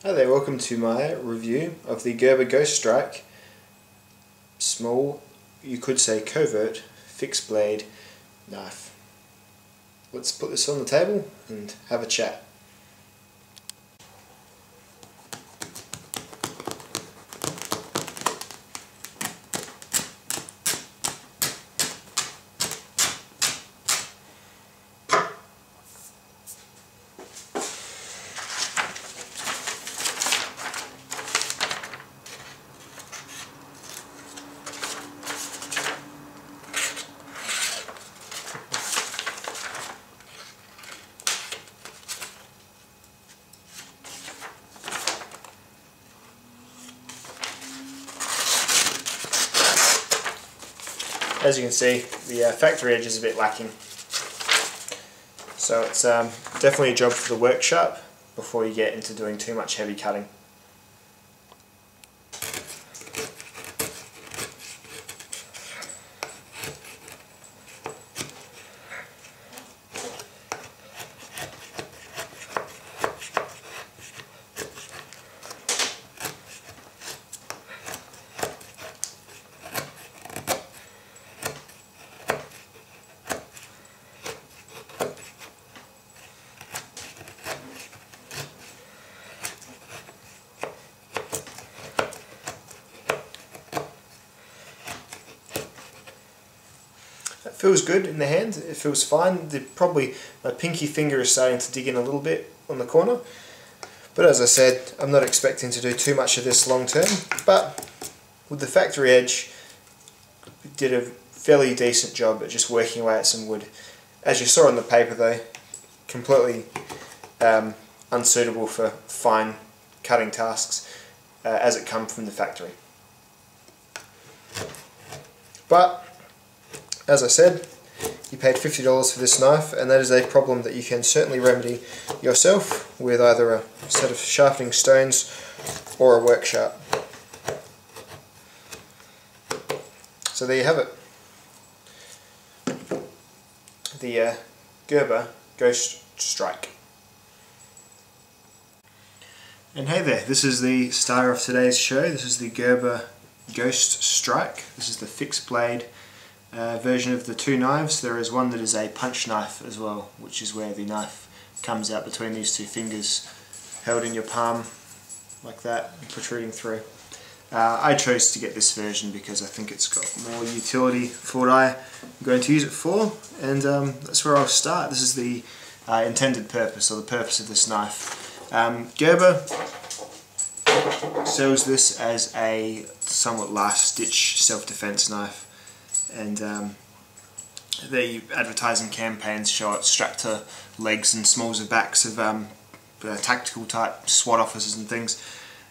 Hi there, welcome to my review of the Gerber Ghostrike small, you could say covert, fixed blade knife. Let's put this on the table and have a chat. As you can see, the factory edge is a bit lacking, so it's definitely a job for the workshop before you get into doing too much heavy cutting. It feels good in the hand, it feels fine. Probably my pinky finger is starting to dig in a little bit on the corner, but as I said, I'm not expecting to do too much of this long term, but with the factory edge, we did a fairly decent job at just working away at some wood. As you saw on the paper though, completely unsuitable for fine cutting tasks as it comes from the factory. But as I said, you paid $50 for this knife, and that is a problem that you can certainly remedy yourself with either a set of sharpening stones or a work sharp. So there you have it. The Gerber Ghostrike. And hey there, this is the star of today's show. This is the Gerber Ghostrike. This is the fixed blade version of the two knives. There is one that is a punch knife as well, which is where the knife comes out between these two fingers, held in your palm like that, protruding through. I chose to get this version because I think it's got more utility for what I'm going to use it for, and that's where I'll start. This is the intended purpose, or the purpose of this knife. Gerber sells this as a somewhat last-ditch self-defense knife, and the advertising campaigns show it strapped to legs and smalls of backs of tactical type SWAT officers and things,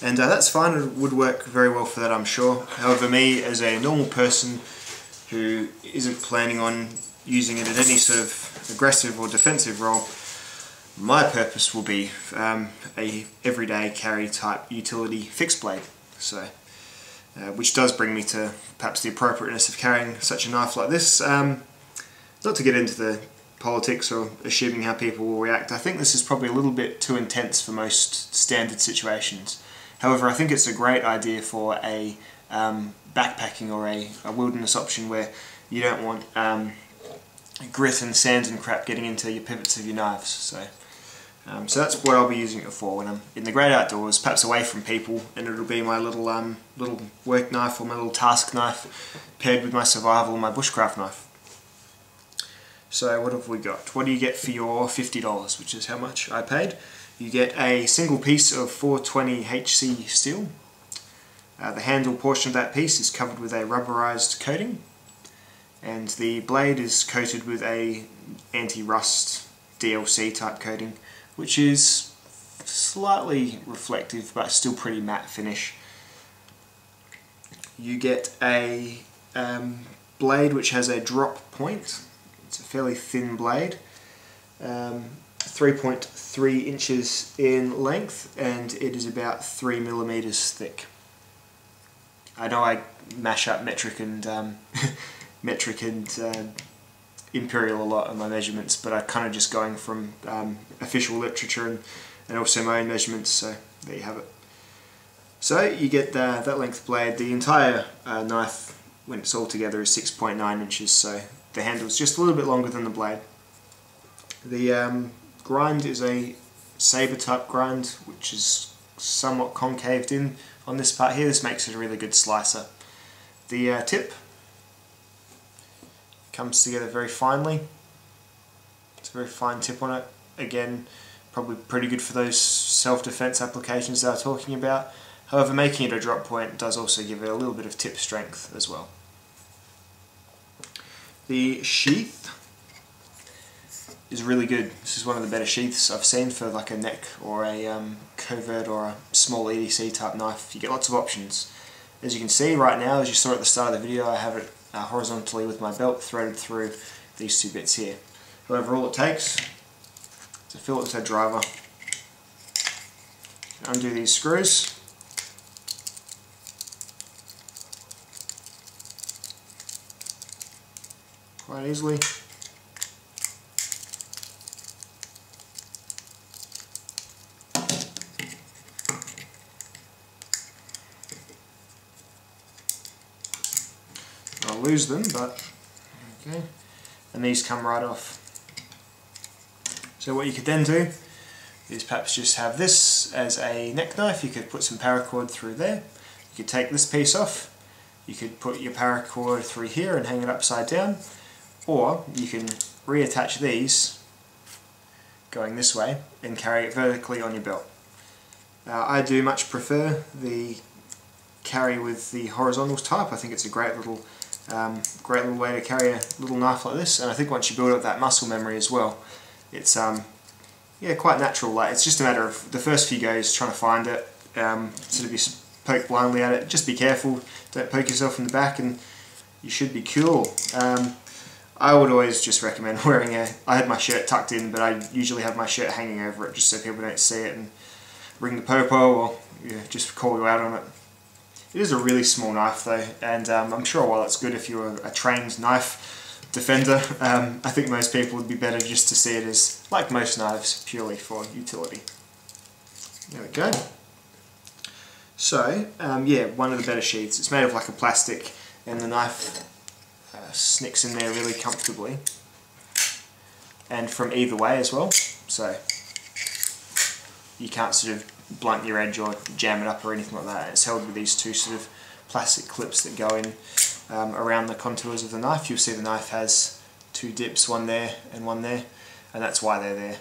and that's fine. It would work very well for that, I'm sure. However, me as a normal person who isn't planning on using it in any sort of aggressive or defensive role, my purpose will be a everyday carry type utility fixed blade. So which does bring me to perhaps the appropriateness of carrying such a knife like this. Not to get into the politics or assuming how people will react, I think this is probably a little bit too intense for most standard situations. However, I think it's a great idea for a backpacking or a wilderness option where you don't want grit and sand and crap getting into your pivots of your knives. So that's what I'll be using it for when I'm in the great outdoors, perhaps away from people, and it'll be my little work knife or my little task knife paired with my survival and my bushcraft knife. So what have we got? What do you get for your $50, which is how much I paid? You get a single piece of 420 HC steel. The handle portion of that piece is covered with a rubberized coating, and the blade is coated with a anti-rust DLC type coating, which is slightly reflective but still pretty matte finish. You get a blade which has a drop point. It's a fairly thin blade, 3.3 inches in length, and it is about 3mm thick. I know I mash up metric and imperial a lot on my measurements, but I'm kind of just going from official literature and and also my own measurements, so there you have it. So you get that length blade. The entire knife, when it's all together, is 6.9 inches, so the handle is just a little bit longer than the blade. The grind is a saber type grind, which is somewhat concaved in on this part here. This makes it a really good slicer. The tip comes together very finely. It's a very fine tip on it. Again, probably pretty good for those self-defense applications that I was talking about. However, making it a drop point does also give it a little bit of tip strength as well. The sheath is really good. This is one of the better sheaths I've seen for like a neck or a covert or a small EDC type knife. You get lots of options. As you can see right now, as you saw at the start of the video, I have it horizontally with my belt threaded through these two bits here. However, all it takes is a Phillips head driver. Undo these screws. Quite easily. I'll lose them, but okay. And these come right off. So what you could then do is perhaps just have this as a neck knife. You could put some paracord through there. You could take this piece off. You could put your paracord through here and hang it upside down. Or you can reattach these going this way and carry it vertically on your belt. I do much prefer the carry with the horizontals type. I think it's a great little way to carry a little knife like this, and I think once you build up that muscle memory as well, it's yeah, quite natural. Like, it's just a matter of the first few goes trying to find it, sort of you poke blindly at it. Just be careful, don't poke yourself in the back, and you should be cool. I would always just recommend wearing I had my shirt tucked in, but I usually have my shirt hanging over it just so people don't see it and ring the popo or just call you out on it. It is a really small knife though, and I'm sure while it's good if you're a trained knife defender, I think most people would be better just to see it as, like most knives, purely for utility. There we go. So, yeah, one of the better sheaths. It's made of like a plastic, and the knife snicks in there really comfortably, and from either way as well, so you can't sort of blunt your edge or jam it up or anything like that. It's held with these two sort of plastic clips that go in around the contours of the knife. You'll see the knife has two dips, one there and one there, and that's why they're there.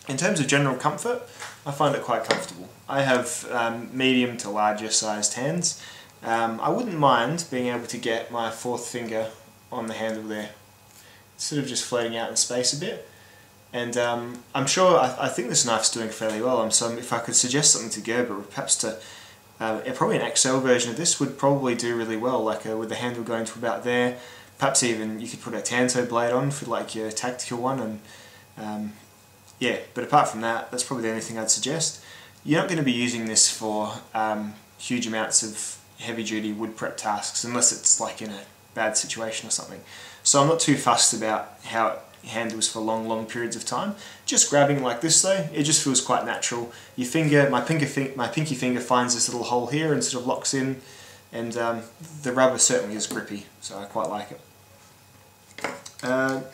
In terms of general comfort, I find it quite comfortable. I have medium to larger sized hands. I wouldn't mind being able to get my fourth finger on the handle there. It's sort of just floating out in space a bit. And I'm sure, I think this knife's doing fairly well. So if I could suggest something to Gerber, perhaps to, probably an XL version of this would probably do really well, like with the handle going to about there. Perhaps even you could put a Tanto blade on for like your tactical one, and yeah, but apart from that, that's probably the only thing I'd suggest. You're not going to be using this for huge amounts of heavy duty wood prep tasks unless it's like in a bad situation or something. So I'm not too fussed about how it handles for long periods of time. Just grabbing like this though, it just feels quite natural. Your finger, my pinky finger finds this little hole here and sort of locks in, and the rubber certainly is grippy, so I quite like it.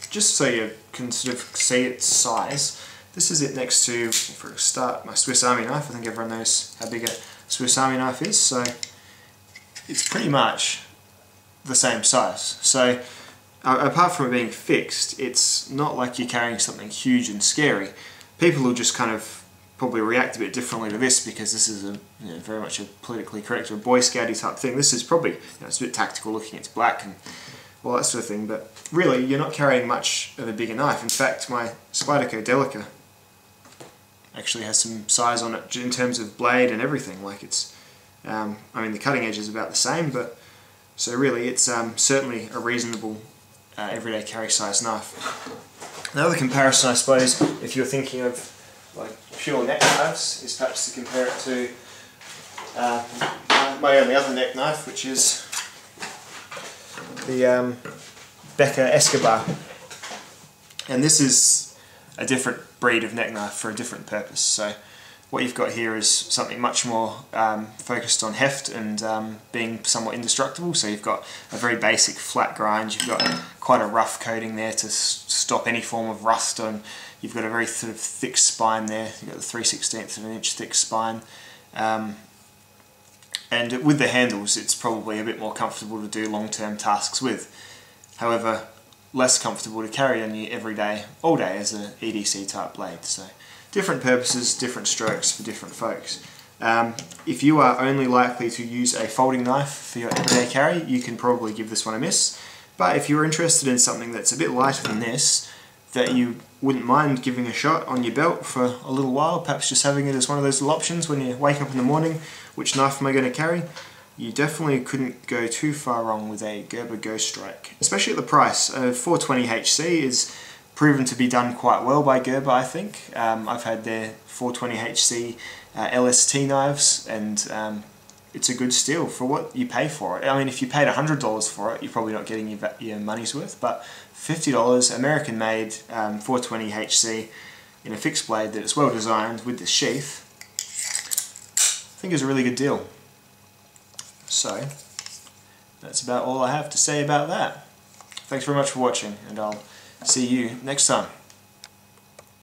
Just so you can sort of see its size, this is it next to, for a start, my Swiss Army knife. I think everyone knows how big a Swiss Army knife is, so it's pretty much the same size. So apart from it being fixed, it's not like you're carrying something huge and scary. People will just kind of probably react a bit differently to this because this is a, very much a politically correct or Boy Scouty type thing. This is probably, it's a bit tactical looking, it's black and all that sort of thing, but really you're not carrying much of a bigger knife. In fact, my Spyderco Delica actually has some size on it in terms of blade and everything. Like it's, I mean the cutting edge is about the same, but so really it's certainly a reasonable everyday carry size knife. Another comparison, I suppose, if you're thinking of like pure neck knives, is perhaps to compare it to my only other neck knife, which is the Becker Escobar, and this is a different breed of neck knife for a different purpose. So what you've got here is something much more focused on heft and being somewhat indestructible. So you've got a very basic flat grind, you've got quite a rough coating there to stop any form of rust on. You've got a very sort of thick spine there, you've got the 3/16 of an inch thick spine. And with the handles it's probably a bit more comfortable to do long-term tasks with. However, less comfortable to carry on you every day, all day as an EDC type blade. So different purposes, different strokes for different folks. If you are only likely to use a folding knife for your everyday carry, you can probably give this one a miss. But if you're interested in something that's a bit lighter than this, that you wouldn't mind giving a shot on your belt for a little while, perhaps just having it as one of those little options when you wake up in the morning, which knife am I going to carry? You definitely couldn't go too far wrong with a Gerber Ghostrike, especially at the price. 420HC is proven to be done quite well by Gerber, I think. I've had their 420HC LST knives, and it's a good steal for what you pay for it. I mean, if you paid $100 for it, you're probably not getting your money's worth, but $50, American made, 420HC in a fixed blade that is well designed with the sheath, I think is a really good deal. So, that's about all I have to say about that. Thanks very much for watching, and I'll see you next time.